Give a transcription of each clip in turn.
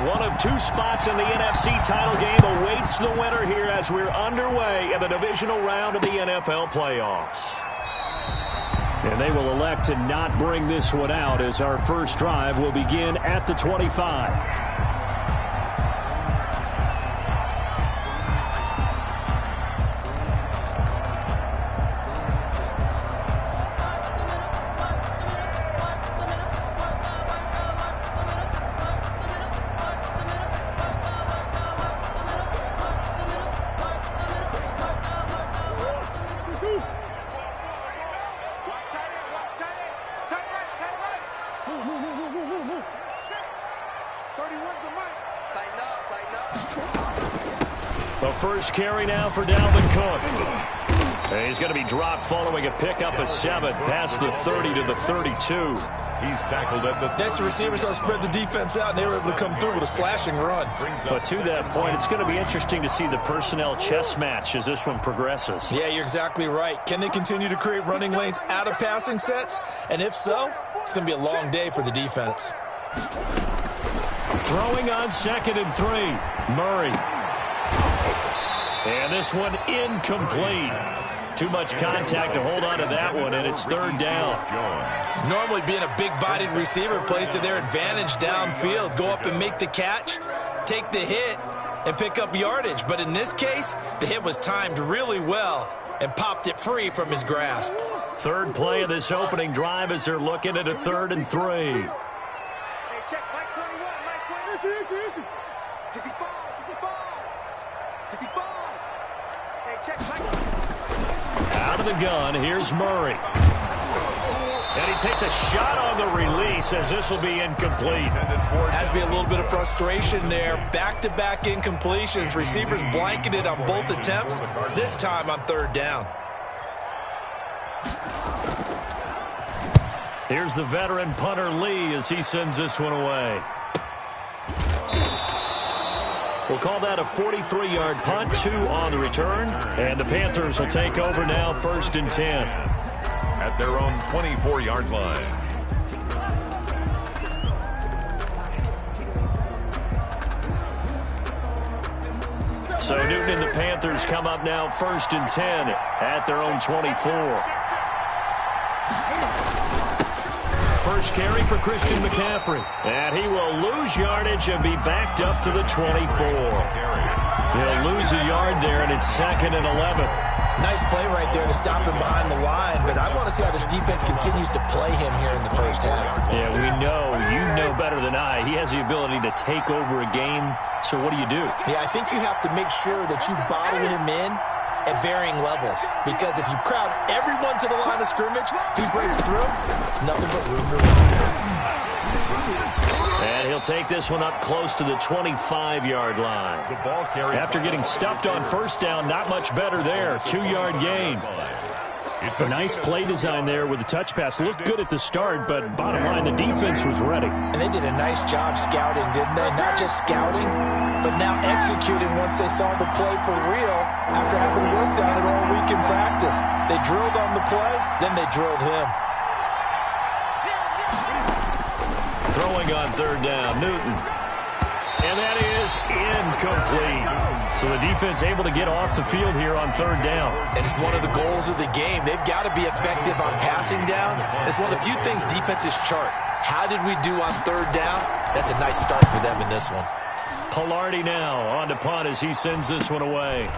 One of two spots in the NFC title game awaits the winner here as we're underway in the divisional round of the NFL playoffs. And they will elect to not bring this one out as our first drive will begin at the 25. The first carry now for Dalvin Cook. And he's going to be dropped following a pickup of 7 past the 30 to the 32. He's tackled at the... Next, the receivers have spread the defense out, and they were able to come through with a slashing run. But to that point, it's going to be interesting to see the personnel chess match as this one progresses. Yeah, you're exactly right. Can they continue to create running lanes out of passing sets? And if so, it's going to be a long day for the defense. Throwing on 2nd and 3. Murray. And this one incomplete. Too much contact to hold on to that one, and it's 3rd down. Normally being a big-bodied receiver plays to their advantage downfield. Go up and make the catch, take the hit, and pick up yardage. But in this case, the hit was timed really well and popped it free from his grasp. Third play of this opening drive as they're looking at a 3rd and 3. Hey, check Mike 21, Mike 22. 65, 65, 65. Hey, check Mike. Out of the gun, here's Murray. And he takes a shot on the release as this will be incomplete. Has to be a little bit of frustration there. Back-to-back incompletions. Receivers blanketed on both attempts, this time on 3rd down. Here's the veteran punter Lee as he sends this one away. We'll call that a 43-yard punt, 2 on the return. And the Panthers will take over now, 1st and 10. At their own 24-yard line. So Newton and the Panthers come up now, 1st and 10 at their own 24. First carry for Christian McCaffrey. And he will lose yardage and be backed up to the 24. He'll lose a yard there, and it's 2nd and 11. Nice play right there to stop him behind the line, but I want to see how this defense continues to play him here in the first half. Yeah, we know. You know better than I. He has the ability to take over a game, so what do? Yeah, I think you have to make sure that you bottle him in at varying levels, because if you crowd everyone to the line of scrimmage, if he breaks through, it's nothing but room to run. And he'll take this one up close to the 25-yard line. After getting stuffed on 1st down, not much better there. 2-yard gain. It's a nice play design there with the touch pass. Looked good at the start, but bottom line, the defense was ready. And they did a nice job scouting, didn't they? Not just scouting, but now executing once they saw the play for real after having worked on it all week in practice. They drilled on the play, then they drilled him. Throwing on 3rd down, Newton. And that is incomplete. So the defense able to get off the field here on 3rd down. And it's one of the goals of the game. They've got to be effective on passing downs. It's one of the few things defenses chart. How did we do on 3rd down? That's a nice start for them in this one. Pilardi now on to punt as he sends this one away.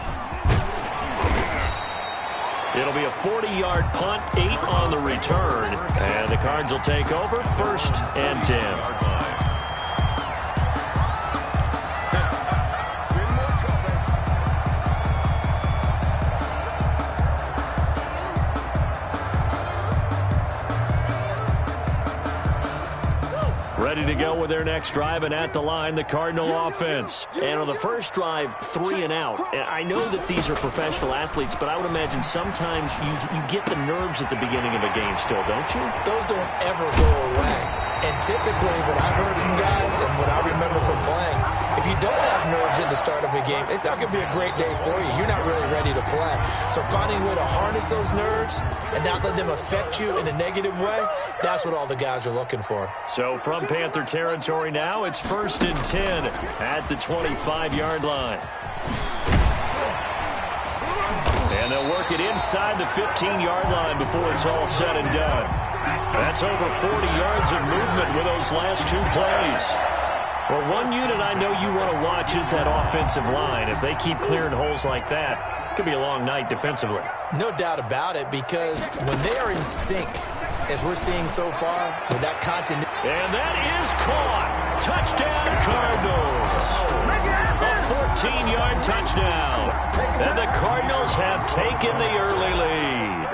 It'll be a 40-yard punt, 8 on the return. And the Cards will take over, 1st and 10. Ready to go with their next drive, and at the line, the Cardinal offense. And on the first drive, 3 and out. And I know that these are professional athletes, but I would imagine sometimes you get the nerves at the beginning of a game still, don't you? Those don't ever go away. And typically, what I've heard from guys and what I remember from playing, if you you don't have nerves at the start of a game, it's not going to be a great day for you. You're not really ready to play. So finding a way to harness those nerves and not let them affect you in a negative way, that's what all the guys are looking for. So from Panther territory now, it's 1st and 10 at the 25-yard line. And they'll work it inside the 15-yard line before it's all said and done. That's over 40 yards of movement with those last 2 plays. Well, one unit I know you want to watch is that offensive line. If they keep clearing holes like that, it could be a long night defensively. No doubt about it, because when they are in sync, as we're seeing so far, with that continuity. And that is caught. Touchdown, Cardinals. A 14-yard touchdown. And the Cardinals have taken the early lead.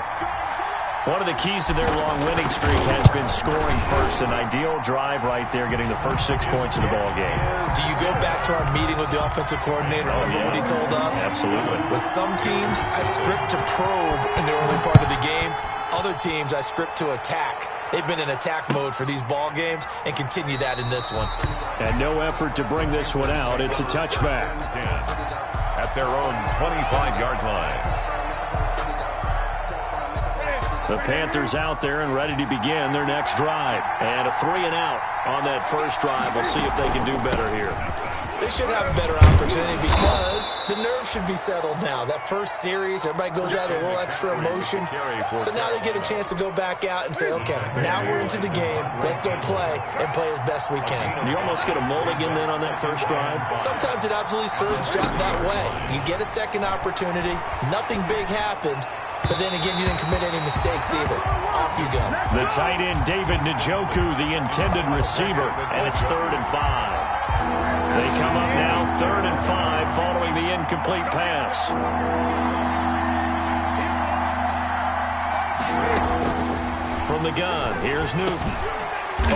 One of the keys to their long winning streak has been scoring first. An ideal drive right there, getting the first 6 points of the ball game. Do you go back to our meeting with the offensive coordinator? Remember what he told us? Absolutely. With some teams, I script to probe in the early part of the game. Other teams, I script to attack. They've been in attack mode for these ball games and continue that in this one. And no effort to bring this one out. It's a touchback. At their own 25-yard line. The Panthers out there and ready to begin their next drive. And a 3-and-out on that first drive. We'll see if they can do better here. They should have a better opportunity because the nerves should be settled now. That first series, everybody goes out with a little extra emotion. So now they get a chance to go back out and say, okay, now we're into the game. Let's go play and play as best we can. You almost get a mulligan then on that first drive? Sometimes it absolutely serves that way. You get a second opportunity. Nothing big happened. But then again, you didn't commit any mistakes either. Off you go. The tight end, David Njoku, the intended receiver. And it's 3rd and 5. They come up now, 3rd and 5, following the incomplete pass. From the gun, here's Newton.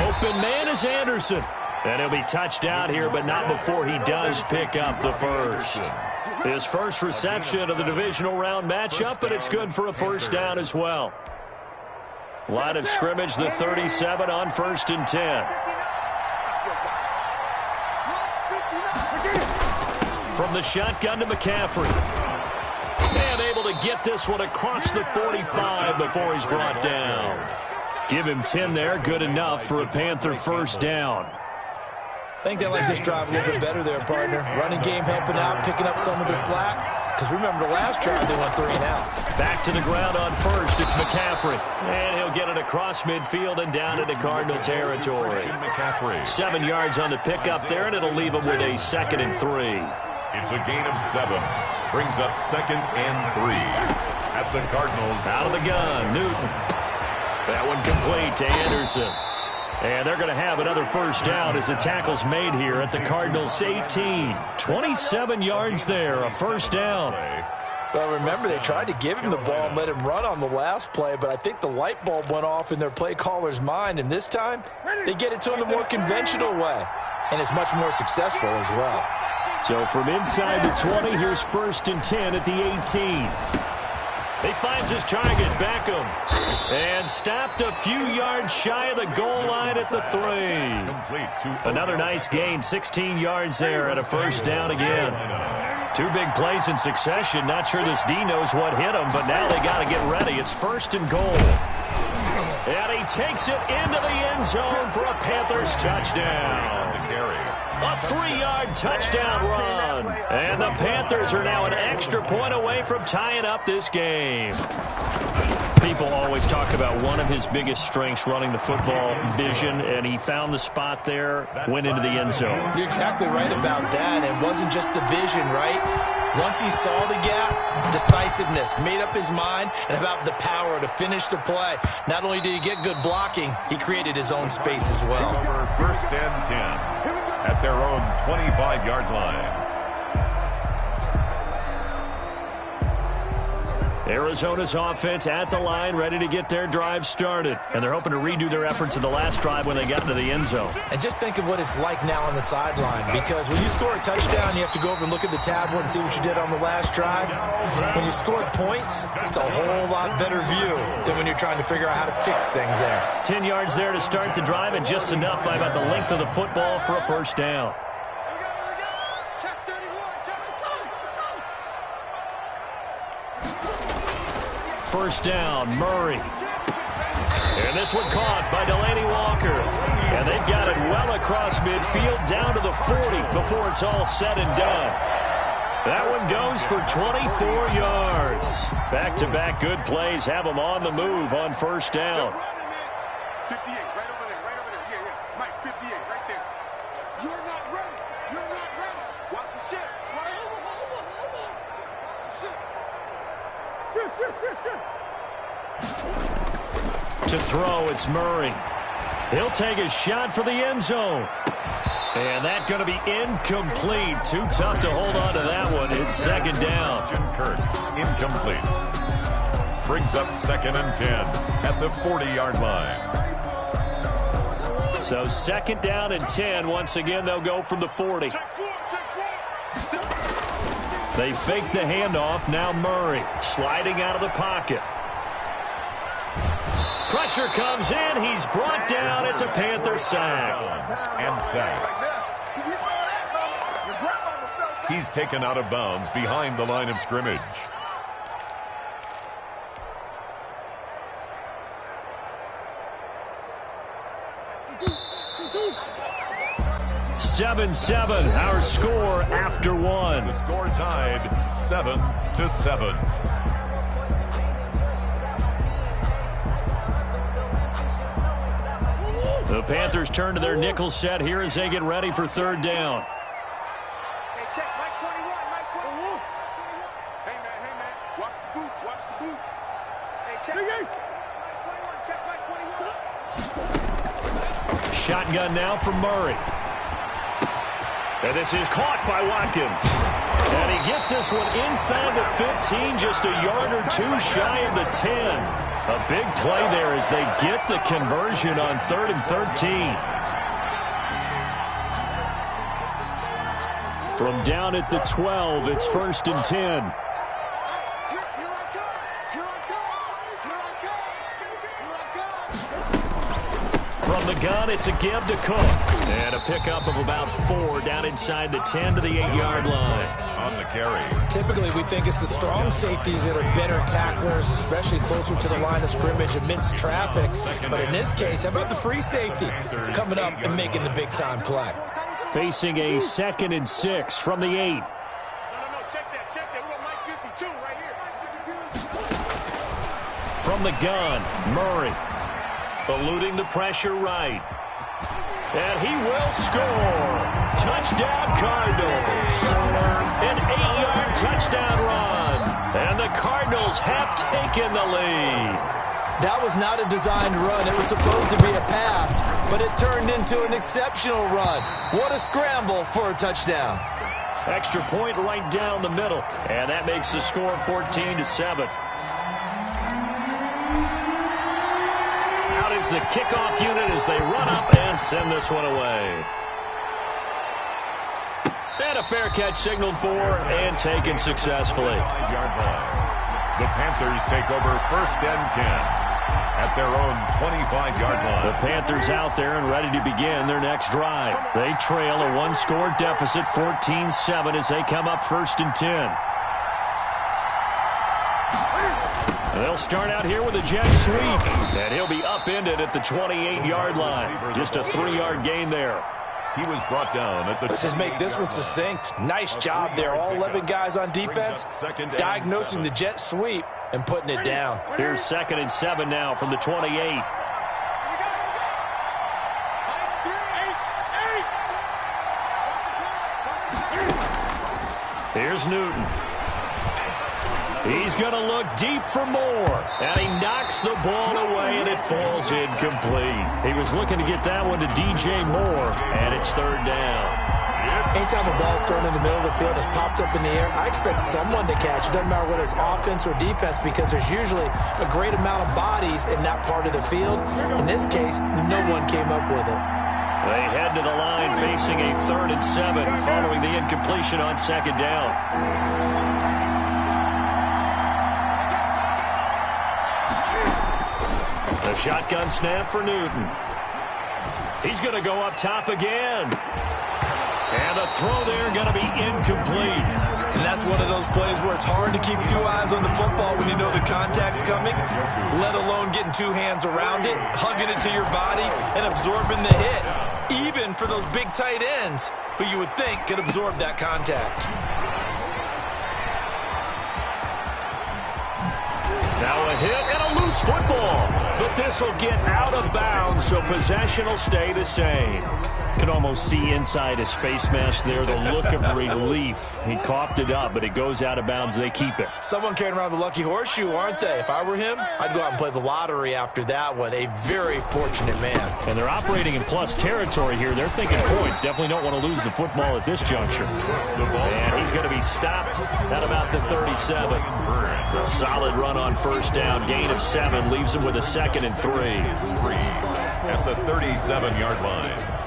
Open man is Anderson. And he'll be touched out here, but not before he does pick up the first. His first reception of the divisional round matchup, but it's good for a first down as well. Line of scrimmage, the 37 on 1st and 10. From the shotgun to McCaffrey. And able to get this one across the 45 before he's brought down. Give him 10 there, good enough for a Panther first down. I think they like this drive a little bit better there, partner. Running game helping out, picking up some of the slack. Because remember, the last drive they went 3-and-out. Back to the ground on first, it's McCaffrey. And he'll get it across midfield and down into Cardinal territory. 7 yards on the pickup there, and it'll leave him with a 2nd and 3. It's a gain of 7. Brings up 2nd and 3. At the Cardinals. Out of the gun, Newton. That one complete to Anderson. And they're going to have another first down as the tackle's made here at the Cardinals' 18. 27 yards there, a first down. Well, remember, they tried to give him the ball and let him run on the last play, but I think the light bulb went off in their play caller's mind, and this time they get it to him the more conventional way, and it's much more successful as well. So from inside the 20, here's 1st and 10 at the 18. He finds his target, Beckham, and stopped a few yards shy of the goal line at the 3. Another nice gain, 16 yards there, and a first down again. 2 big plays in succession. Not sure this D knows what hit him, but now they got to get ready. It's 1st and goal. And he takes it into the end zone for a Panthers touchdown. A 3-yard touchdown run. And the Panthers are now an extra point away from tying up this game. People always talk about one of his biggest strengths, running the football, vision, and he found the spot there, went into the end zone. You're exactly right about that. It wasn't just the vision, right? Once he saw the gap, decisiveness, made up his mind, and about the power to finish the play. Not only did he get good blocking, he created his own space as well. 1st and 10 at their own 25-yard line. Arizona's offense at the line, ready to get their drive started. And they're hoping to redo their efforts in the last drive when they got into the end zone. And just think of what it's like now on the sideline. Because when you score a touchdown, you have to go over and look at the tablet and see what you did on the last drive. When you score points, it's a whole lot better view than when you're trying to figure out how to fix things there. 10 yards there to start the drive, and just enough by about the length of the football for a first down. first down. Murray. And this one caught by Delaney Walker. And they've got it well across midfield down to the 40 before it's all said and done. That one goes for 24 yards. Back-to-back good plays have them on the move on first down. 58, right over there, right over there. Yeah, yeah. Mike, 58, right there. You're not ready. You're not ready. Watch the shit. Right over. Watch the shit. Shit. To throw, it's Murray. He'll take a shot for the end zone. And that's going to be incomplete. Too tough to hold on to that one. It's second down. Kirk, incomplete. Brings up 2nd and 10 at the 40-yard line. So 2nd down and 10. Once again, they'll go from the 40. They fake the handoff. Now Murray sliding out of the pocket. Pressure comes in. He's brought down. It's a Panther sack. And sack. He's taken out of bounds behind the line of scrimmage. Seven, our score after one. The score tied 7-7. The Panthers turn to their nickel set here as they get ready for third down. Hey, check. Mike 21. Mike 21. Hey, man. Watch the boot. Watch the boot. Hey, check. Mike 21. Check Mike 21. Shotgun now from Murray. And this is caught by Watkins. And he gets this one inside the 15, just a yard or two shy of the 10. A big play there as they get the conversion on 3rd and 13. From down at the 12, it's 1st and 10. From the gun, it's a give to Cook. And a pickup of about 4 down inside the 10 to the 8-yard line. On the carry. Typically, we think it's the strong safeties that are better tacklers, especially closer to the line of scrimmage amidst traffic. But in this case, how about the free safety coming up and making the big-time play? Facing a 2nd and 6 from the 8. No, check that. We got Mike 52 right here. From the gun, Murray. Eluding the pressure right. And he will score. Touchdown, Cardinals. An 8-yard touchdown run. And the Cardinals have taken the lead. That was not a designed run. It was supposed to be a pass, but it turned into an exceptional run. What a scramble for a touchdown. Extra point right down the middle. And that makes the score 14-7. Out is the kickoff unit as they run up and send this one away. And a fair catch signaled for and taken successfully. 5-yard line. The Panthers take over 1st and 10 at their own 25-yard line. The Panthers out there and ready to begin their next drive. They trail a 1-score deficit, 14-7, as they come up 1st and 10. They'll start out here with a jet sweep, and he'll be upended at the 28-yard line. Just a 3-yard gain there. He was brought down at the... Let's just make this one succinct. Nice job there. All 11 guys on defense diagnosing the jet sweep and putting it down. Here's 2nd and 7 now from the 28. Here's Newton. He's going to look deep for more. And he knocks the ball away, and it falls incomplete. He was looking to get that one to DJ Moore, and it's 3rd down. Anytime a ball's thrown in the middle of the field, it's popped up in the air, I expect someone to catch it. Doesn't matter whether it's offense or defense, because there's usually a great amount of bodies in that part of the field. In this case, no one came up with it. They head to the line facing a 3rd and 7 following the incompletion on 2nd down. A shotgun snap for Newton. He's going to go up top again. And the throw there going to be incomplete. And that's one of those plays where it's hard to keep two eyes on the football when you know the contact's coming, let alone getting two hands around it, hugging it to your body, and absorbing the hit, even for those big tight ends who you would think could absorb that contact. Now a hit and a loose football. But this will get out of bounds, so possession will stay the same. Can almost see inside his face mask there the look of relief. He coughed it up, but it goes out of bounds. They keep it. Someone carrying around the lucky horseshoe, aren't they? If I were him, I'd go out and play the lottery after that one. A very fortunate man. And they're operating in plus territory here. They're thinking points. Definitely don't want to lose the football at this juncture. And he's going to be stopped at about the 37. A solid run on first down. Gain of 7 leaves him with a 2nd and 3. At the 37-yard line.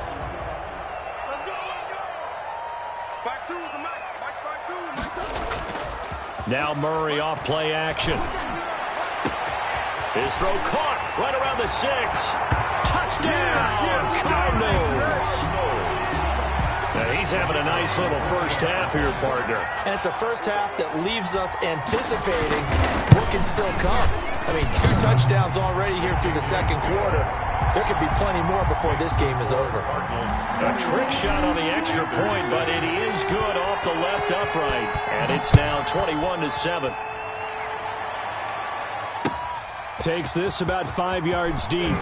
Now Murray off play action. His throw caught right around the 6. Touchdown, Cardinals. Now he's having a nice little first half here, partner. And it's a first half that leaves us anticipating what can still come. I mean, 2 touchdowns already here through the second quarter. There could be plenty more before this game is over. A trick shot on the extra point, but it is good off the left upright. And it's now 21-7. Takes this about 5 yards deep.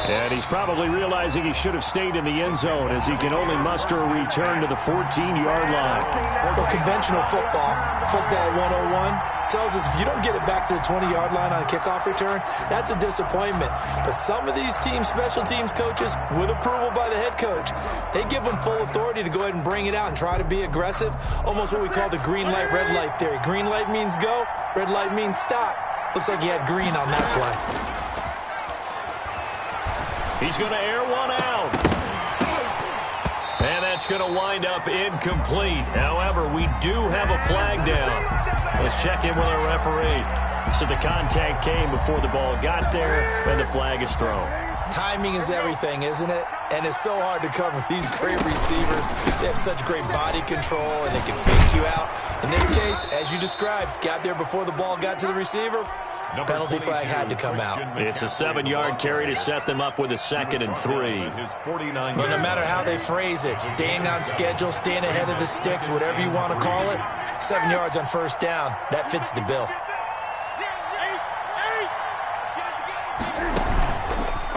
And he's probably realizing he should have stayed in the end zone as he can only muster a return to the 14-yard line. Well, conventional football 101, tells us if you don't get it back to the 20-yard line on a kickoff return, that's a disappointment. But some of these special teams coaches, with approval by the head coach, they give them full authority to go ahead and bring it out and try to be aggressive. Almost what we call the green light, red light theory. Green light means go, red light means stop. Looks like he had green on that play. He's going to air one out. And that's going to wind up incomplete. However, we do have a flag down. Let's check in with our referee. So the contact came before the ball got there, and the flag is thrown. Timing is everything, isn't it? And it's so hard to cover these great receivers. They have such great body control, and they can fake you out. In this case, as you described, got there before the ball got to the receiver. Penalty flag had to come out. It's a 7-yard carry to set them up with a 2nd and 3. But no matter how they phrase it, staying on schedule, staying ahead of the sticks, whatever you want to call it, 7 yards on first down, that fits the bill.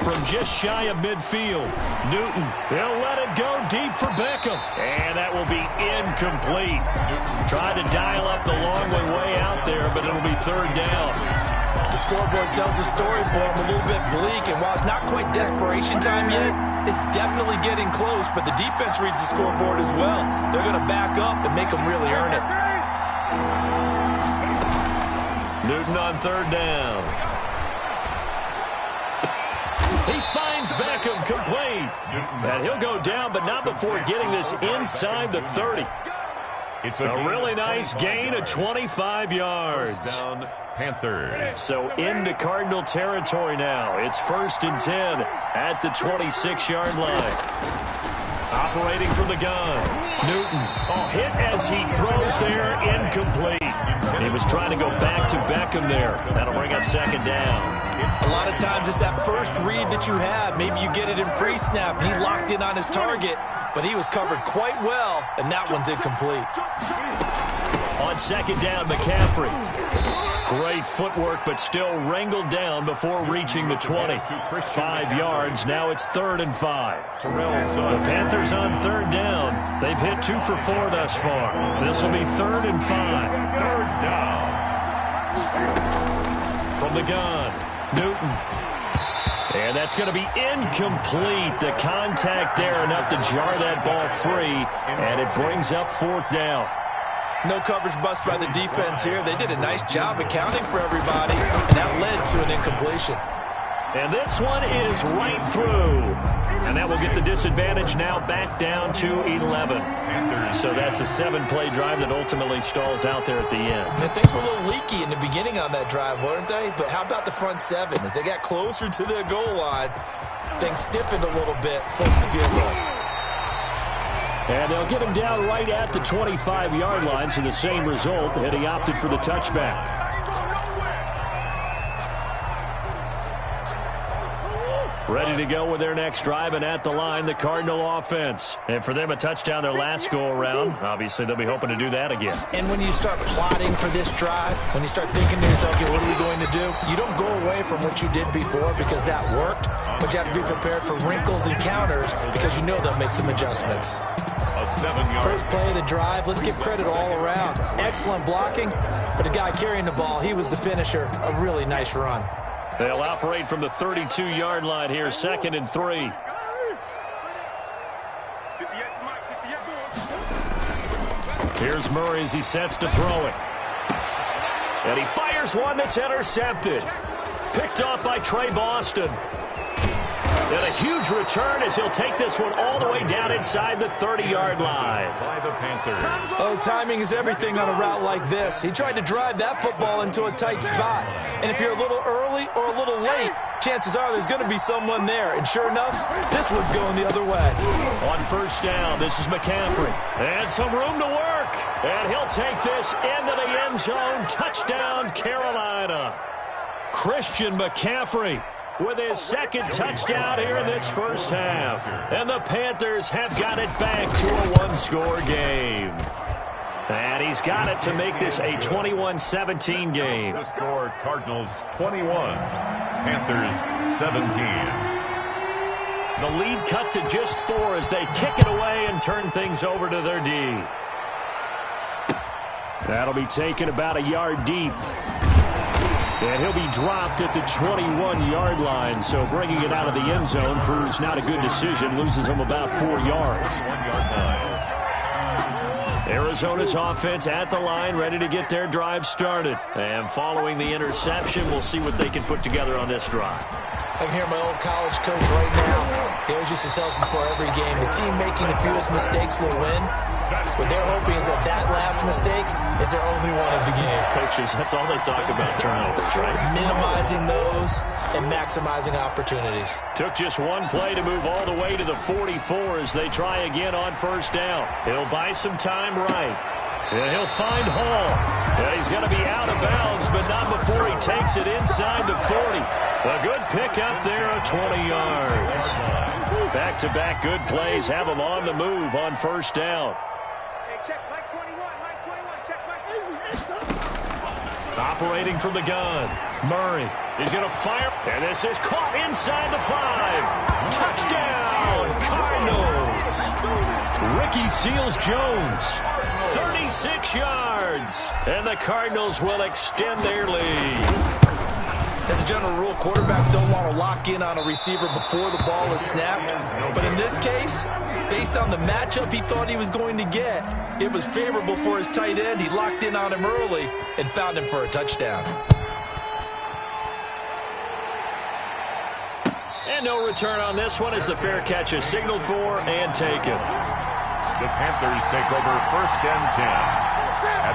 From just shy of midfield, Newton, he'll let it go deep for Beckham. And that will be incomplete. Tried to dial up the long way out there, but it'll be 3rd down. The scoreboard tells a story for him, a little bit bleak, and while it's not quite desperation time yet, it's definitely getting close, but the defense reads the scoreboard as well. They're going to back up and make them really earn it. Newton on 3rd down. He finds Beckham complete. And he'll go down, but not before getting this inside the 30. It's a really nice gain of 25 yards. Down, Panthers. So into Cardinal territory now. It's 1st and 10 at the 26-yard line. Operating from the gun. Newton. Hit as he throws there. Incomplete. He was trying to go back to Beckham there. That'll bring up 2nd down. A lot of times it's that first read that you have. Maybe you get it in pre-snap, and he locked in on his target, but he was covered quite well, and that one's incomplete. On 2nd down, McCaffrey. Great footwork, but still wrangled down before reaching the 20. 5 yards. Now it's 3rd and 5. The Panthers on 3rd down. They've hit 2 for 4 thus far. This will be 3rd and 5. 3rd down. From the gun, Newton. And that's going to be incomplete. The contact there enough to jar that ball free, and it brings up 4th down. No coverage bust by the defense here. They did a nice job accounting for everybody, and that led to an incompletion. And this one is right through. And that will get the disadvantage now back down to 11. So that's a 7-play drive that ultimately stalls out there at the end. And things were a little leaky in the beginning on that drive, weren't they? But how about the front 7? As they got closer to the goal line, things stiffened a little bit, forced the field goal. And they'll get him down right at the 25-yard line, so the same result, and he opted for the touchback. Ready to go with their next drive, and at the line, the Cardinal offense. And for them, a touchdown their last go-around. Obviously, they'll be hoping to do that again. And when you start plotting for this drive, when you start thinking to yourself, okay, what are we going to do? You don't go away from what you did before because that worked, but you have to be prepared for wrinkles and counters because you know they'll make some adjustments. A 7-yard. First play of the drive, let's give credit all around. Excellent blocking, but the guy carrying the ball, he was the finisher. A really nice run. They'll operate from the 32-yard line here, 2nd and 3. Here's Murray as he sets to throw it. And he fires one that's intercepted. Picked off by Trey Boston. And a huge return as he'll take this one all the way down inside the 30-yard line. By the Panthers. Oh, timing is everything on a route like this. He tried to drive that football into a tight spot. And if you're a little early or a little late, chances are there's going to be someone there. And sure enough, this one's going the other way. On first down, this is McCaffrey. And some room to work. And he'll take this into the end zone. Touchdown, Carolina. Christian McCaffrey with his second touchdown here in this first half. And the Panthers have got it back to a one-score game. And he's got it to make this a 21-17 game. The score, Cardinals 21, Panthers 17. The lead cut to just 4 as they kick it away and turn things over to their D. That'll be taken about a yard deep. And he'll be dropped at the 21-yard line, so bringing it out of the end zone proves not a good decision. Loses him about 4 yards. 1-yard line. Arizona's offense at the line, ready to get their drive started. And following the interception, we'll see what they can put together on this drive. I can hear my old college coach right now. He always used to tell us before every game, the team making the fewest mistakes will win. What they're hoping is that last mistake is their only one of the game. Coaches, that's all they talk about, turnovers, right? Minimizing those and maximizing opportunities. Took just one play to move all the way to the 44 as they try again on first down. He'll buy some time right. And he'll find Hall. And he's going to be out of bounds, but not before he takes it inside the 40. A good pickup there of 20 yards. Back-to-back good plays have him on the move on first down. Operating from the gun, Murray. He's going to fire, and this is caught inside the 5. Touchdown, Cardinals. Ricky Seals-Jones, 36 yards, and the Cardinals will extend their lead. As a general rule, quarterbacks don't want to lock in on a receiver before the ball is snapped. But in this case, based on the matchup he thought he was going to get, it was favorable for his tight end. He locked in on him early and found him for a touchdown. And no return on this one as the fair catch is signaled for and taken. The Panthers take over 1st and 10.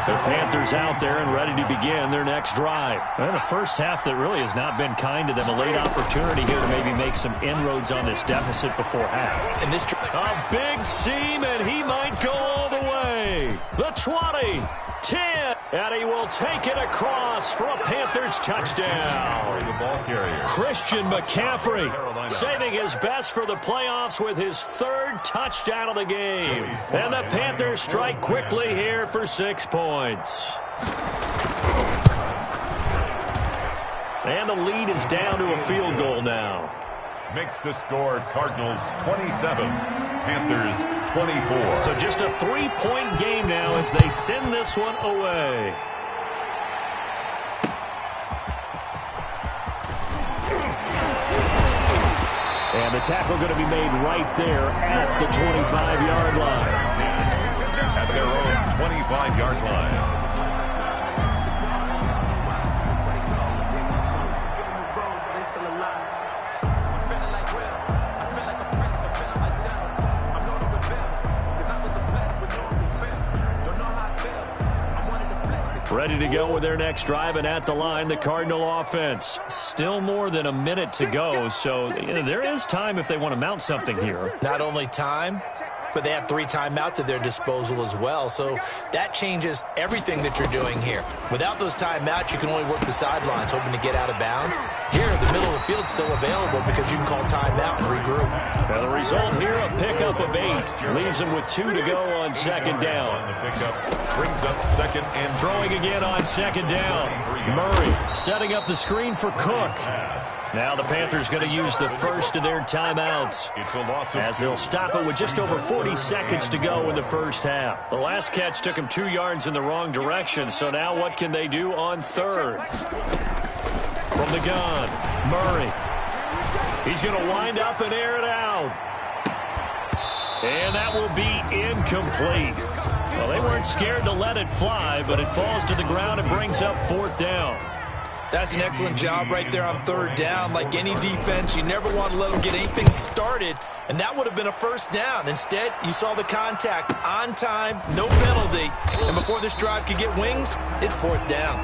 The Panthers out there and ready to begin their next drive. Well, the first half that really has not been kind to them. A late opportunity here to maybe make some inroads on this deficit before half. And this a big seam, and he might go all the way. The 20, 10, and he will take it across for a Panthers touchdown. The ball carrier. Christian McCaffrey saving his best for the playoffs with his 3rd touchdown of the game. And the Panthers strike quickly here for 6 points. And the lead is down to a field goal now. Makes the score Cardinals 27, Panthers 24. So just a 3-point game now as they send this one away. And the tackle going to be made right there at the 25-yard line. At their own 25-yard line. Ready to go with their next drive, and at the line, the Cardinal offense. Still more than a minute to go, so there is time if they want to mount something here. Not only time, but they have 3 timeouts at their disposal as well. So that changes everything that you're doing here. Without those timeouts, you can only work the sidelines, hoping to get out of bounds. Here, the middle of the field is still available because you can call timeout and regroup. Now the result here, a pickup of 8. Leaves them with 2 to go on second down. The pickup brings up second and throwing again on second down. Murray setting up the screen for Cook. Now the Panthers going to use the first of their timeouts it's a loss of as they'll stop it with just over 40 seconds to go in the first half. The last catch took him 2 yards in the wrong direction, so now what can they do on third? From the gun, Murray. He's going to wind up and air it out. And that will be incomplete. Well, they weren't scared to let it fly, but it falls to the ground and brings up 4th down. That's an excellent job right there on 3rd down. Like any defense, you never want to let them get anything started, and that would have been a first down. Instead, you saw the contact on time, no penalty, and before this drive could get wings, it's 4th down.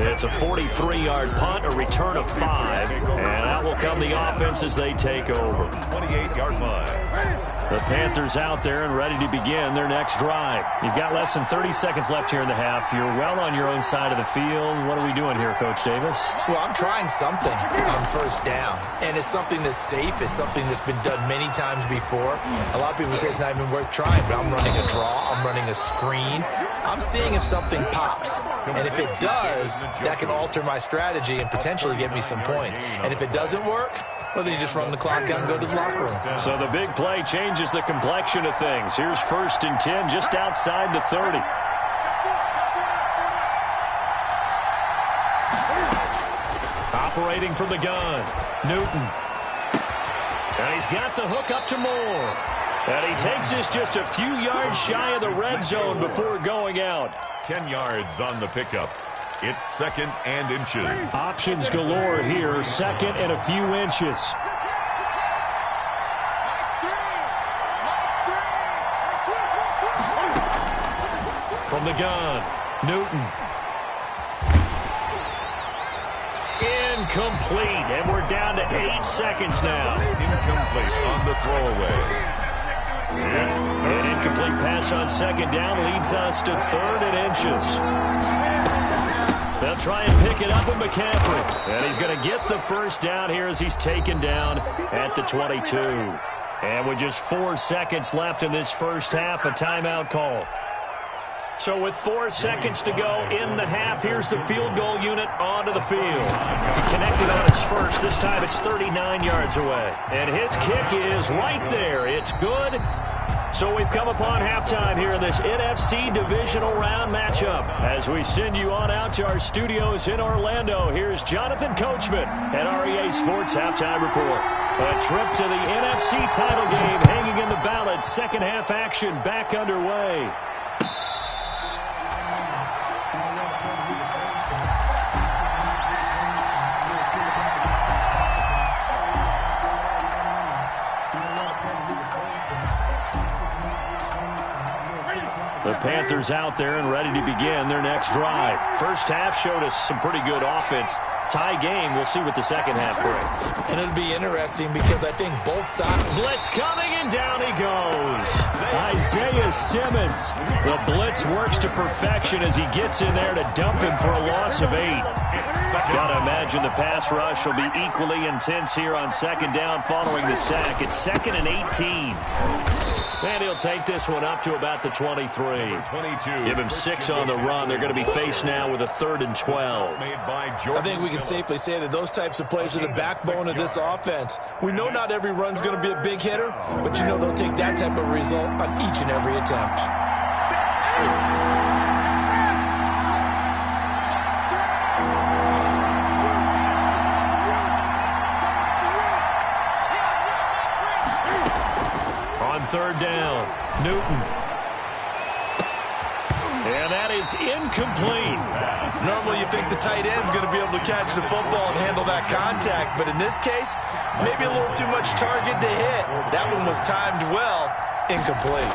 It's a 43-yard punt, a return of 5, and that will come the offense as they take over. 28-yard line. The Panthers out there and ready to begin their next drive. You've got less than 30 seconds left here in the half. You're well on your own side of the field. What are we doing here, Coach Davis? Well, I'm trying something on first down, and it's something that's safe. It's something that's been done many times before. A lot of people say it's not even worth trying, but I'm running a draw. I'm running a screen. I'm seeing if something pops, and if it does, that can alter my strategy and potentially get me some points. And if it doesn't work, well, then you just run the clock out and go to the locker room. So the big play changes the complexion of things. Here's 1st and 10 just outside the 30. Operating from the gun, Newton. And he's got the hook up to Moore. And he takes this just a few yards shy of the red zone before going out. 10 yards on the pickup. It's 2nd and inches. Options galore here. 2nd and a few inches. From the gun, Newton. Incomplete, and we're down to 8 seconds now. Incomplete on the throwaway. An incomplete pass on 2nd down leads us to 3rd and inches. They'll try and pick it up with McCaffrey. And he's going to get the first down here as he's taken down at the 22. And with just 4 seconds left in this first half, a timeout call. So with 4 seconds to go in the half, here's the field goal unit onto the field. He connected on its first. This time it's 39 yards away. And his kick is right there. It's good. So we've come upon halftime here in this NFC Divisional Round matchup. As we send you on out to our studios in Orlando, here's Jonathan Coachman at REA Sports Halftime Report. A trip to the NFC title game hanging in the balance. Second half action back underway. The Panthers out there and ready to begin their next drive. First half showed us some pretty good offense. Tie game. We'll see what the second half brings. And it'll be interesting because I think both sides. Blitz coming, and down he goes. Isaiah Simmons. The blitz works to perfection as he gets in there to dump him for a loss of 8. Got to imagine the pass rush will be equally intense here on 2nd down following the sack. It's 2nd and 18. And he'll take this one up to about the 23. Give him 6 on the run. They're going to be faced now with a 3rd and 12. I think we can safely say that those types of plays are the backbone of this offense. We know not every run's going to be a big hitter, but you know they'll take that type of result on each and every attempt. On 3rd down, Newton. And that is incomplete. Normally you think the tight end's going to be able to catch the football and handle that contact, but in this case, maybe a little too much target to hit. That one was timed well, incomplete.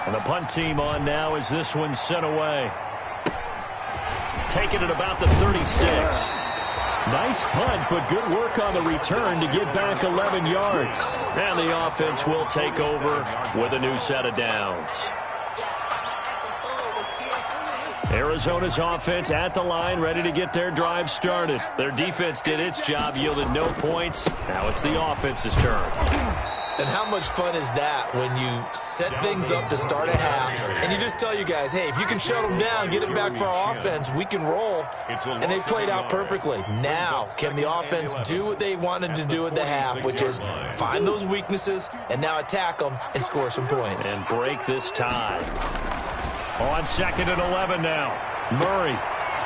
And the punt team on now as this one's sent away. Taking it about the 36. Nice punt, but good work on the return to get back 11 yards. And the offense will take over with a new set of downs. Arizona's offense at the line, ready to get their drive started. Their defense did its job, yielded no points. Now it's the offense's turn. And how much fun is that when you set things up to start a half, and you just tell you guys, hey, if you can shut them down, get it back for our offense, we can roll. And they played out perfectly. Now, can the offense do what they wanted to do at the half, which is find those weaknesses and now attack them and score some points. And break this tie. On 2nd and 11 now. Murray.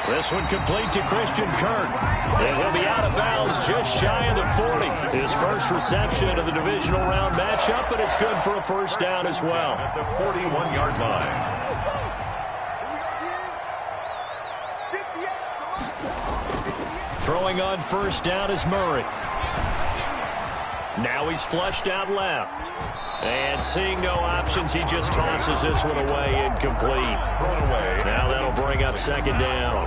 This one complete to Christian Kirk. And he'll be out of bounds just shy of the 40. His first reception of the divisional round matchup, but it's good for a first down as well. At the 41-yard line. Throwing on first down is Murray. Now he's flushed out left. And seeing no options, he just tosses this one away, incomplete. Now that'll bring up 2nd down.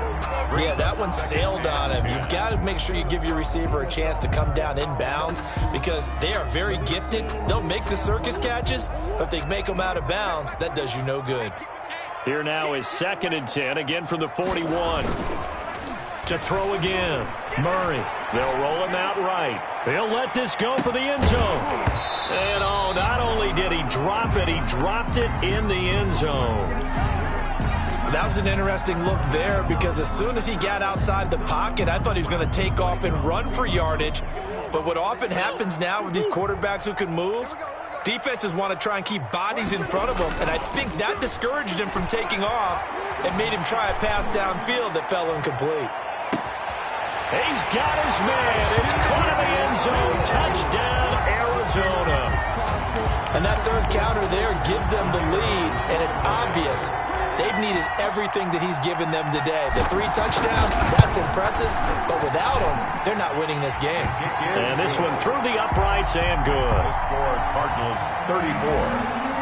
Yeah, that one sailed on him. You've got to make sure you give your receiver a chance to come down inbounds because they are very gifted. They'll make the circus catches, but if they make them out of bounds, that does you no good. Here now is 2nd and 10, again from the 41. To throw again. Murray. They'll roll him out right. He'll let this go for the end zone. And not only did he drop it, he dropped it in the end zone. That was an interesting look there because as soon as he got outside the pocket, I thought he was going to take off and run for yardage. But what often happens now with these quarterbacks who can move, defenses want to try and keep bodies in front of them, and I think that discouraged him from taking off and made him try a pass downfield that fell incomplete. He's got his man. It's caught in the end zone. Touchdown, Arizona. And that third counter there gives them the lead, and it's obvious they've needed everything that he's given them today. The 3 touchdowns, that's impressive, but without him, they're not winning this game. And this one through the uprights and good. Score Cardinals 34,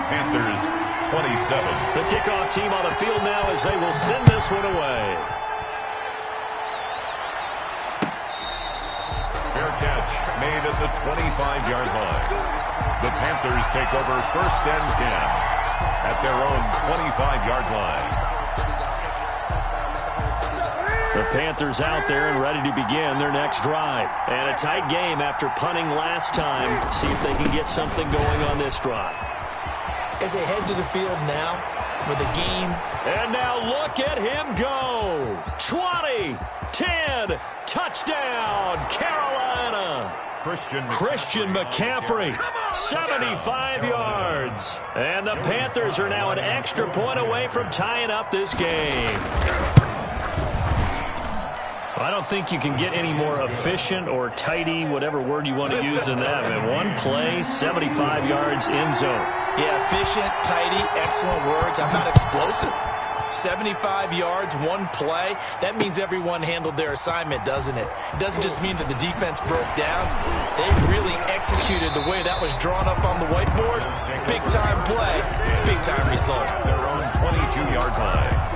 Panthers 27. The kickoff team on the field now as they will send this one away. Fair catch made at the 25-yard line. The Panthers take over 1st and 10 at their own 25-yard line. The Panthers out there and ready to begin their next drive. And a tight game after punting last time. See if they can get something going on this drive. As they head to the field now with a gain. And now look at him go. 20, 10, touchdown, Carolina. Christian McCaffrey, 75 yards. And the Panthers are now an extra point away from tying up this game. I don't think you can get any more efficient or tidy, whatever word you want to use in that. Man, one play, 75 yards, end zone. Yeah, efficient, tidy, excellent words. How about explosive? 75 yards, one play. That means everyone handled their assignment, doesn't it? It doesn't just mean that the defense broke down. They really executed the way that was drawn up on the whiteboard. Big-time play, big-time result. Their own 22-yard line.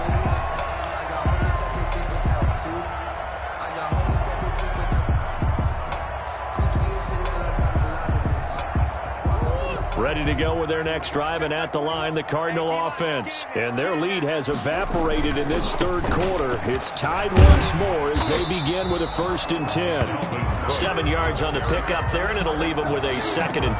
Ready to go with their next drive, and at the line, the Cardinal offense. And their lead has evaporated in this third quarter. It's tied once more as they begin with a 1st and 10. 7 yards on the pickup there, and it'll leave them with a 2nd and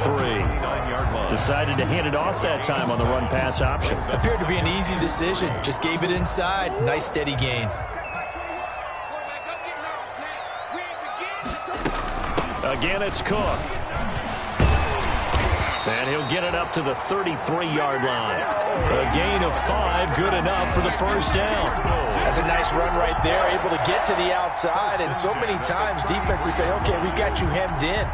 3. Decided to hand it off that time on the run-pass option. Appeared to be an easy decision. Just gave it inside. Nice, steady gain. Again, it's Cook. And he'll get it up to the 33-yard line. A gain of 5, good enough for the first down. That's a nice run right there, able to get to the outside. And so many times defenses say, okay, we got you hemmed in.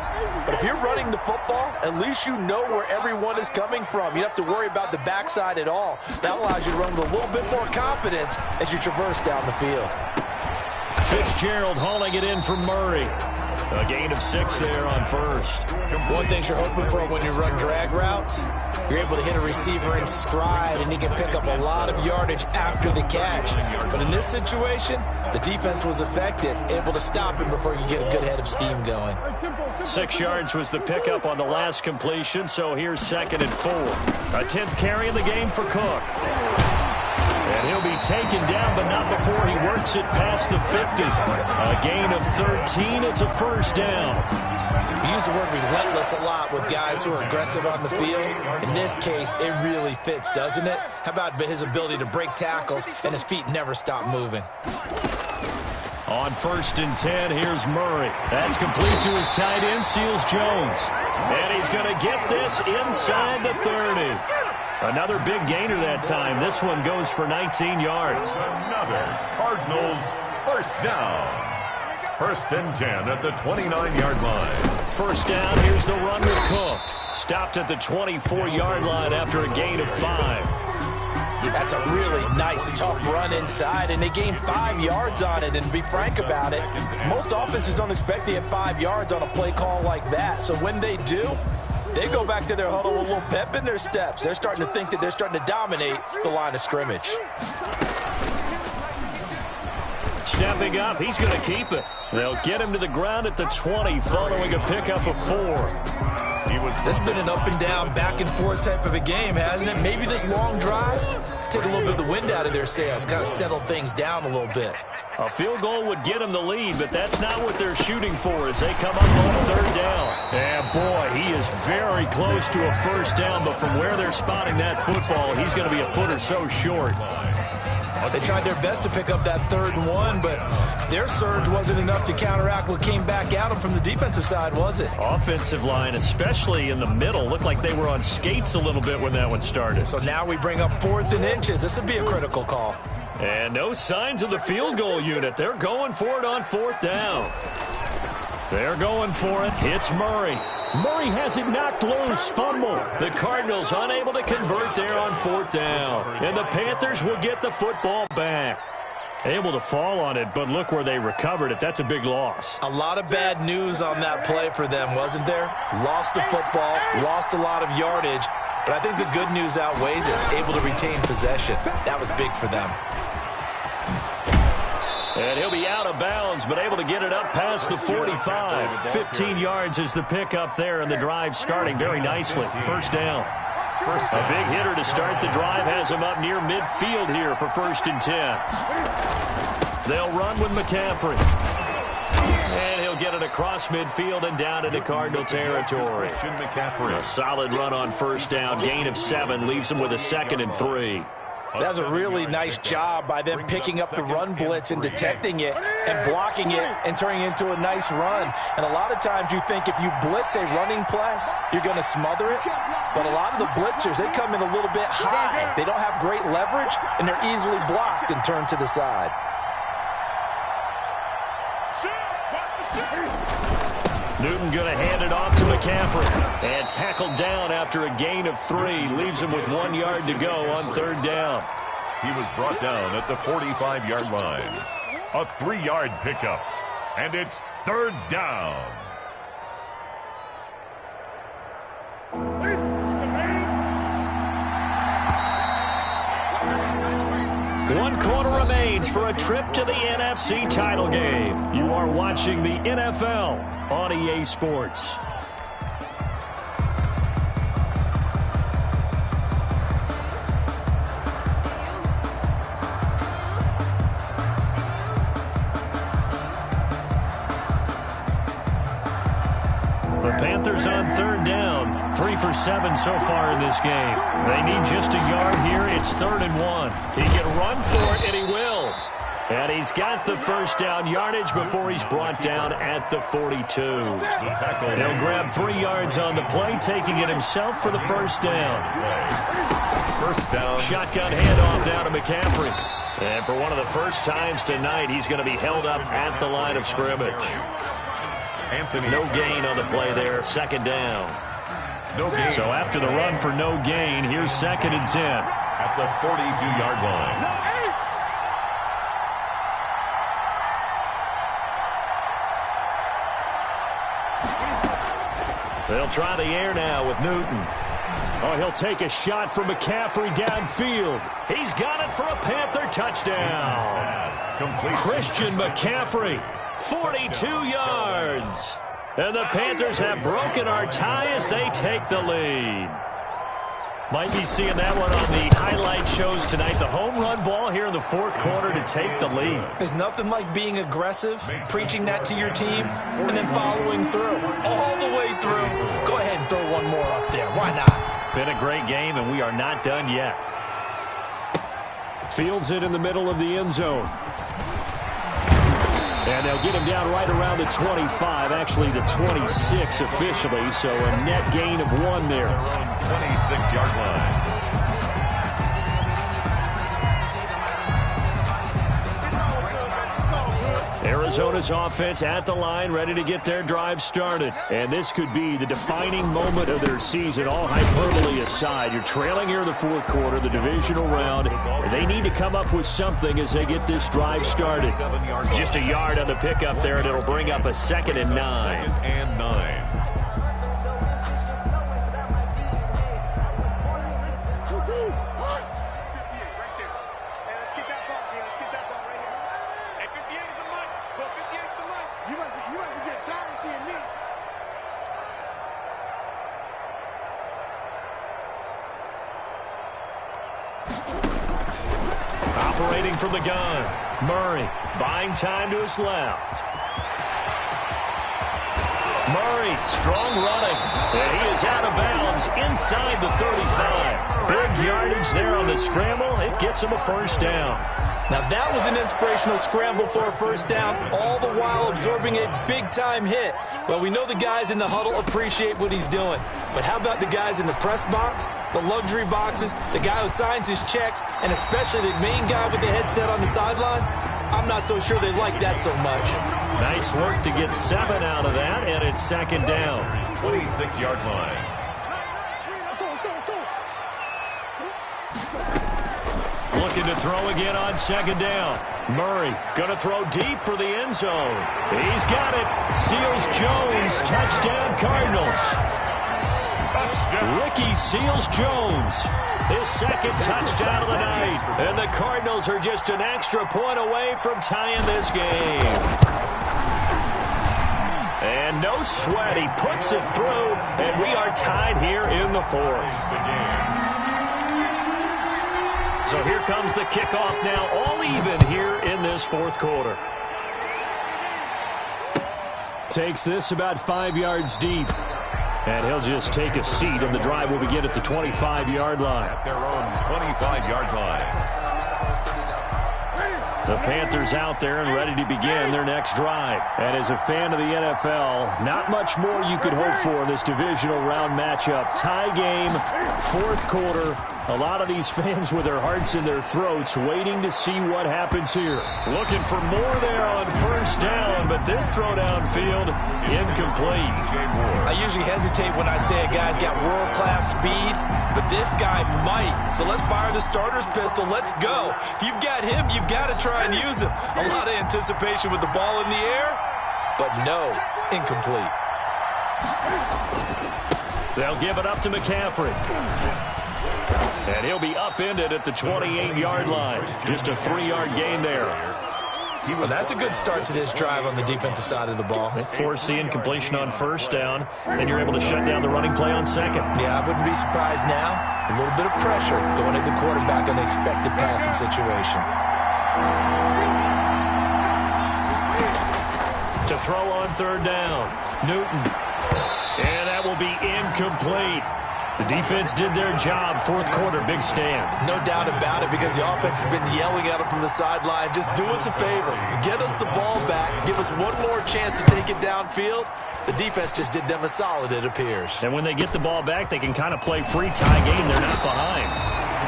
But if you're running the football, at least you know where everyone is coming from. You don't have to worry about the backside at all. That allows you to run with a little bit more confidence as you traverse down the field. Fitzgerald hauling it in from Murray. A gain of 6 there on first. One thing you're hoping for when you run drag routes You're able to hit a receiver in stride, and he can pick up a lot of yardage after the catch. But in this situation, the defense was effective, able to stop him before you get a good head of steam going. 6 yards was the pickup on the last completion, so here's 2nd and 4. A 10th carry in the game for Cook. And he'll be taken down, but not before he works it past the 50. A gain of 13. It's a first down. We use the word relentless a lot with guys who are aggressive on the field. In this case, it really fits, doesn't it? How about his ability to break tackles and his feet never stop moving? On 1st and 10, here's Murray. That's complete to his tight end, Seals Jones. And he's going to get this inside the 30. Another big gainer that time. This one goes for 19 yards. Another Cardinals first down. 1st and 10 at the 29-yard line. First down, here's the run with Cook. Stopped at the 24-yard line after a gain of 5. That's a really nice, tough run inside, and they gained 5 yards on it. And to be frank about it, most offenses don't expect to get 5 yards on a play call like that. So when they do, they go back to their huddle with a little pep in their steps. They're starting to think that they're starting to dominate the line of scrimmage. Stepping up, he's going to keep it. They'll get him to the ground at the 20 following a pickup of 4. This has been an up and down, back and forth type of a game, hasn't it? Maybe this long drive take a little bit of the wind out of their sails, kind of settle things down a little bit. A field goal would get them the lead, but that's not what they're shooting for as they come up on 3rd down. And boy, he is very close to a first down, but from where they're spotting that football, he's going to be a foot or so short. They tried their best to pick up that 3rd and 1, but their surge wasn't enough to counteract what came back at them from the defensive side, was it? Offensive line, especially in the middle, looked like they were on skates a little bit when that one started. So now we bring up 4th and inches. This would be a critical call. And no signs of the field goal unit. They're going for it on 4th down. They're going for it. It's Murray. Murray has it knocked loose. Fumble. The Cardinals unable to convert there on 4th down. And the Panthers will get the football back. Able to fall on it, but look where they recovered it. That's a big loss. A lot of bad news on that play for them, wasn't there? Lost the football, lost a lot of yardage, but I think the good news outweighs it. Able to retain possession. That was big for them. And he'll be out of bounds, but able to get it up past the 45. 15 yards is the pickup there, and the drive starting very nicely. First down. A big hitter to start the drive has him up near midfield here for 1st and 10. They'll run with McCaffrey. And he'll get it across midfield and down into Cardinal territory. A solid run on 1st down. Gain of 7 leaves him with a 2nd and 3. That's a really nice job by them picking up the run blitz and detecting it and blocking it and turning it into a nice run. And a lot of times you think if you blitz a running play, you're going to smother it. But a lot of the blitzers, they come in a little bit high. They don't have great leverage, and they're easily blocked and turned to the side. Newton going to hand it off to McCaffrey. And tackled down after a gain of 3. Leaves him with 1 yard to go on 3rd down. He was brought down at the 45-yard line. A 3-yard pickup. And it's 3rd down. One quarter remains for a trip to the NFC title game. You are watching the NFL on EA Sports. The Panthers on 3rd down. 3 for 7 so far in this game. They need just a yard here. It's 3rd and 1. He can run for it, and he will. And he's got the first down yardage before he's brought down at the 42. He'll grab 3 yards on the play, taking it himself for the first down. First down. Shotgun handoff down to McCaffrey. And for one of the first times tonight, he's going to be held up at the line of scrimmage. No gain on the play there, 2nd down. No gain. So after the run for no gain, here's 2nd and 10. At the 42-yard line. They'll try the air now with Newton. Oh, he'll take a shot from McCaffrey downfield. He's got it for a Panther touchdown. Christian McCaffrey, 42 yards. And the Panthers have broken our tie as they take the lead. Might be seeing that one on the highlight shows tonight. The home run ball here in the fourth quarter to take the lead. There's nothing like being aggressive, preaching that to your team, and then following through. All the way through. Go ahead and throw one more up there. Why not? Been a great game, and we are not done yet. Fields it in the middle of the end zone. And they'll get him down right around the 25, actually the 26 officially, so a net gain of 1 there. 26-yard line. Arizona's offense at the line, ready to get their drive started. And this could be the defining moment of their season, all hyperbole aside. You're trailing here in the fourth quarter, the divisional round. And they need to come up with something as they get this drive started. Just a yard on the pickup there, and it'll bring up a 2nd and 9. 2nd and 9. Operating from the gun, Murray buying time to his left. Murray, strong running, and he is out of bounds inside the 35. Big yardage there on the scramble. It gets him a first down. Now that was an inspirational scramble for a first down, all the while absorbing a big-time hit. Well, we know the guys in the huddle appreciate what he's doing. But how about the guys in the press box, the luxury boxes, the guy who signs his checks, and especially the main guy with the headset on the sideline? I'm not so sure they like that so much. Nice work to get 7 out of that, and it's 2nd down. 26-yard line. Looking to throw again on 2nd down. Murray going to throw deep for the end zone. He's got it. Seals-Jones, touchdown Cardinals. Ricky Seals-Jones, his 2nd touchdown of the night. And the Cardinals are just an extra point away from tying this game. And no sweat, he puts it through, and we are tied here in the 4th. So here comes the kickoff now, all even here in this 4th quarter. Takes this about 5 yards deep. And he'll just take a seat, and the drive will begin at the 25-yard line. At their own 25-yard line. The Panthers out there and ready to begin their next drive. And as a fan of the NFL, not much more you could hope for in this divisional round matchup. Tie game, 4th quarter. A lot of these fans with their hearts in their throats waiting to see what happens here. Looking for more there on first down, but this throw downfield, incomplete. I usually hesitate when I say a guy's got world-class speed, but this guy might. So let's fire the starter's pistol. Let's go. If you've got him, you've got to try and use him. A lot of anticipation with the ball in the air, but no, incomplete. They'll give it up to McCaffrey. And he'll be upended at the 28-yard line. Just a 3-yard gain there. Well, that's a good start to this drive on the defensive side of the ball. Force the incompletion on first down, and you're able to shut down the running play on 2nd. Yeah, I wouldn't be surprised now. A little bit of pressure going at the quarterback on the expected passing situation. To throw on 3rd down, Newton. And that will be incomplete. The defense did their job. 4th quarter, big stand. No doubt about it, because the offense has been yelling at him from the sideline. Just do us a favor. Get us the ball back. Give us one more chance to take it downfield. The defense just did them a solid, it appears. And when they get the ball back, they can kind of play free tie game. They're not behind.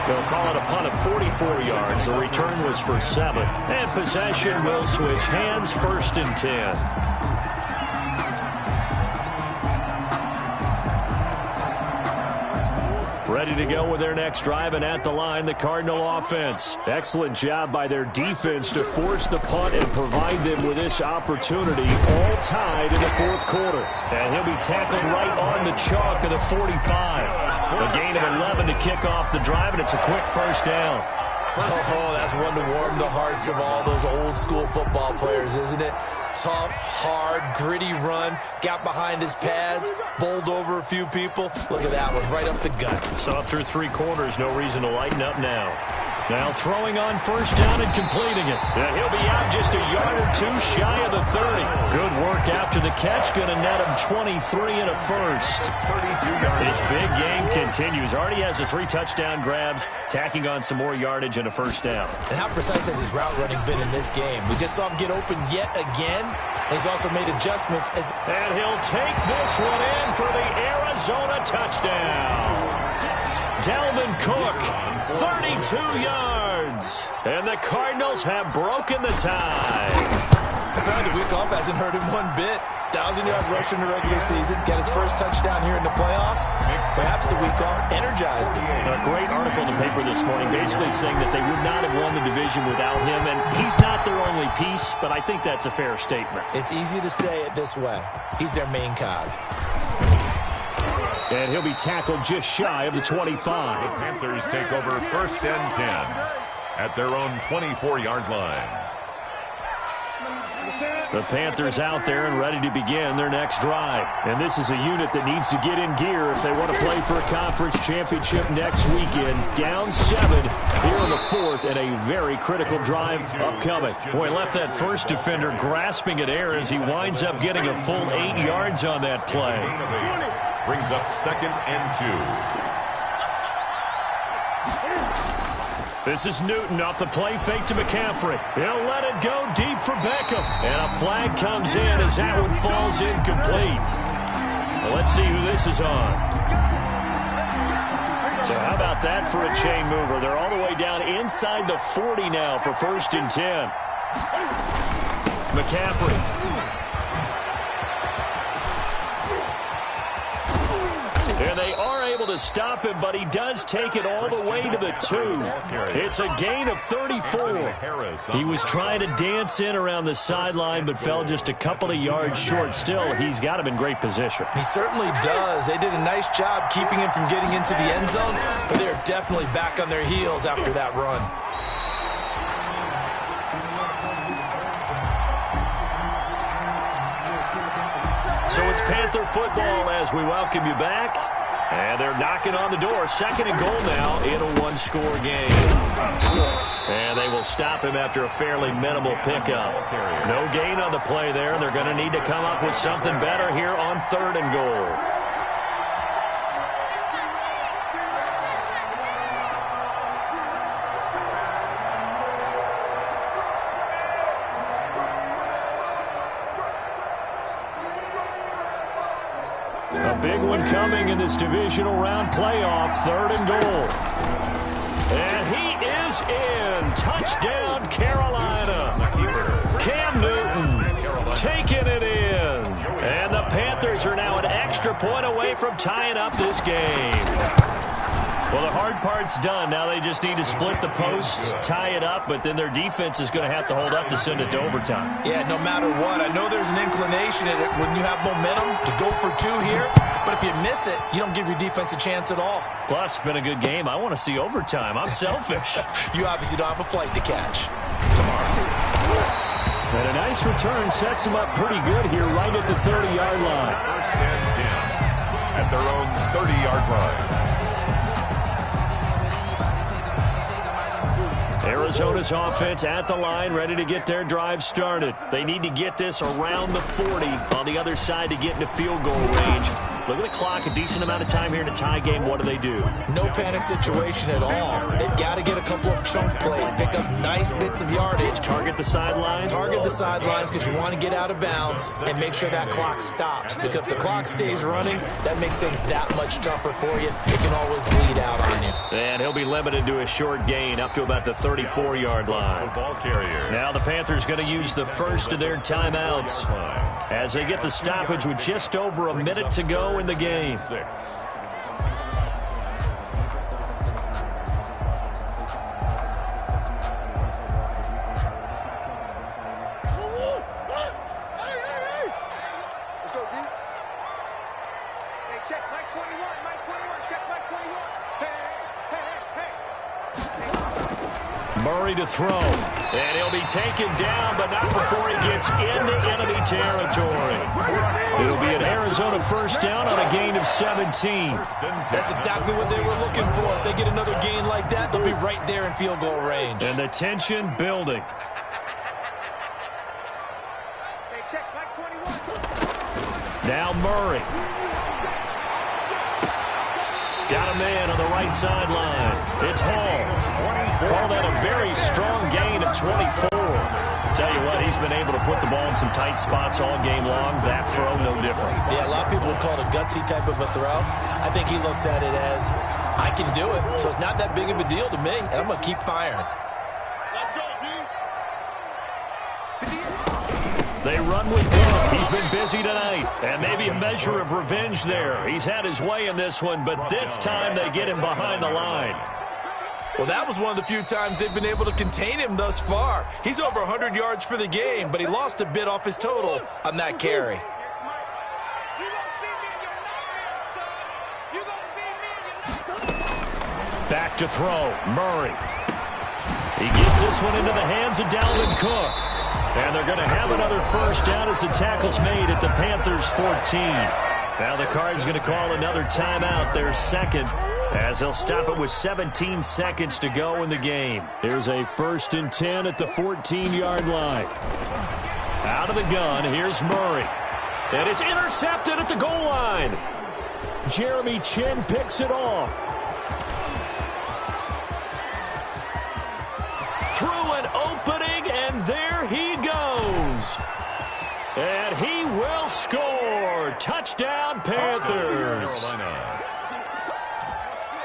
They'll call it a punt of 44 yards. The return was for 7. And possession will switch hands, 1st and 10. Ready to go with their next drive, and at the line, the Cardinal offense. Excellent job by their defense to force the punt and provide them with this opportunity, all tied in the 4th quarter. And he'll be tackled right on the chalk of the 45. A gain of 11 to kick off the drive, and it's a quick first down. Oh, that's one to warm the hearts of all those old-school football players, isn't it? Tough, hard, gritty run, got behind his pads, bowled over a few people. Look at that one, right up the gut. Saw through 3 quarters, no reason to lighten up now. Now throwing on first down and completing it. And he'll be out just a yard or 2 shy of the 30. Good work after the catch. Going to net him 23 and a first. His big game continues. Already has the 3 touchdown grabs, tacking on some more yardage and a first down. And how precise has his route running been in this game? We just saw him get open yet again. And he's also made adjustments. And he'll take this one in for the Arizona touchdown. Dalvin Cook, 32 yards. And the Cardinals have broken the tie. Apparently the week off hasn't hurt him one bit. 1,000-yard rush in the regular season. Got his first touchdown here in the playoffs. Perhaps the week off energized him. A great article in the paper this morning basically saying that they would not have won the division without him. And he's not their only piece, but I think that's a fair statement. It's easy to say it this way. He's their main cog. And he'll be tackled just shy of the 25. The Panthers take over first and 10 at their own 24-yard line. The Panthers out there and ready to begin their next drive. And this is a unit that needs to get in gear if they want to play for a conference championship next weekend. Down 7 here in the 4th and a very critical drive upcoming. Boy, left that first defender grasping at air as he winds up getting a full 8 yards on that play. Brings up 2nd and 2. This is Newton off the play fake to McCaffrey. He'll let it go deep for Beckham. And a flag comes in as that one falls incomplete. Well, let's see who this is on. So how about that for a chain mover? They're all the way down inside the 40 now for 1st and 10. McCaffrey. And they are able to stop him, but he does take it all the way to the 2. It's a gain of 34. He was trying to dance in around the sideline, but fell just a couple of yards short. Still, he's got him in great position. He certainly does. They did a nice job keeping him from getting into the end zone, but they're definitely back on their heels after that run. So it's Panther football as we welcome you back. And they're knocking on the door. 2nd and goal now in a 1-score game. And they will stop him after a fairly minimal pickup. No gain on the play there. They're going to need to come up with something better here on 3rd and goal. A big one coming in this divisional round playoff. 3rd and goal. And he is in. Touchdown, Carolina. Cam Newton taking it in. And the Panthers are now an extra point away from tying up this game. Well, the hard part's done. Now they just need to split the posts, tie it up, but then their defense is going to have to hold up to send it to overtime. Yeah, no matter what. I know there's an inclination in it when you have momentum to go for 2 here, but if you miss it, you don't give your defense a chance at all. Plus, it's been a good game. I want to see overtime. I'm selfish. You obviously don't have a flight to catch tomorrow. And a nice return sets them up pretty good here right at the 30-yard line. 1st and 10 at their own 30-yard line. Arizona's offense at the line, ready to get their drive started. They need to get this around the 40 on the other side to get into field goal range. Look at the clock, a decent amount of time here in a tie game. What do? No panic situation at all. They've got to get a couple of chunk plays, pick up nice bits of yardage. Target the sidelines? Target the sidelines because you want to get out of bounds and make sure that clock stops. Because if the clock stays running, that makes things that much tougher for you. It can always bleed out on you. And he'll be limited to a short gain up to about the 34-yard line. Ball carrier. Now the Panthers going to use the first of their timeouts as they get the stoppage with just over a minute to go in the game. 6. Let's go, D. Hey, check Mike 21. Mike 21. Check Mike 21. Murray to throw. And he'll be taken down, but not before he gets into enemy territory. It'll be an Arizona first down on a gain of 17. That's exactly what they were looking for. If they get another gain like that, they'll be right there in field goal range. And the tension building. Now Murray. Got a man on the right sideline. It's Hall. Call that a very strong gain of 24. Tell you what, he's been able to put the ball in some tight spots all game long. That throw, no different. Yeah, a lot of people would call it a gutsy type of a throw. I think he looks at it as, I can do it, so it's not that big of a deal to me, and I'm going to keep firing. Let's go, D. They run with Cook. He's been busy tonight. And maybe a measure of revenge there. He's had his way in this one, but this time they get him behind the line. Well, that was one of the few times they've been able to contain him thus far. He's over 100 yards for the game, but he lost a bit off his total on that carry. Back to throw. Murray. He gets this one into the hands of Dalvin Cook. And they're going to have another first down as the tackle's made at the Panthers' 14. Now the Cards going to call another timeout, their second, as they'll stop it with 17 seconds to go in the game. Here's a 1st and 10 at the 14-yard line. Out of the gun, here's Murray. And it's intercepted at the goal line. Jeremy Chin picks it off. Through an opening, and there he goes. And he will score. Touchdown, Panthers.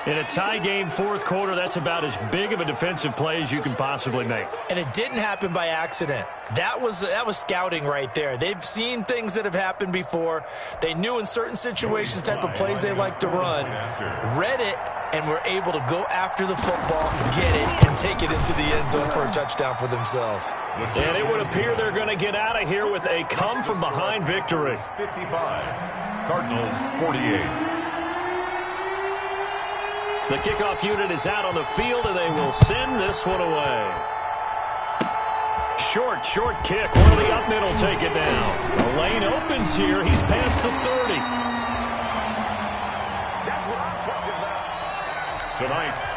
In a tie game fourth quarter, that's about as big of a defensive play as you can possibly make. And it didn't happen by accident. That was scouting right there. They've seen things that have happened before. They knew in certain situations the type of plays they like to run, read it, and were able to go after the football, get it, and take it into the end zone for a touchdown for themselves. And it would appear they're going to get out of here with a come-from-behind victory. 55, Cardinals 48. The kickoff unit is out on the field, and they will send this one away. Short kick. One of the up middle take it down. The lane opens here. He's past the 30. Tonight's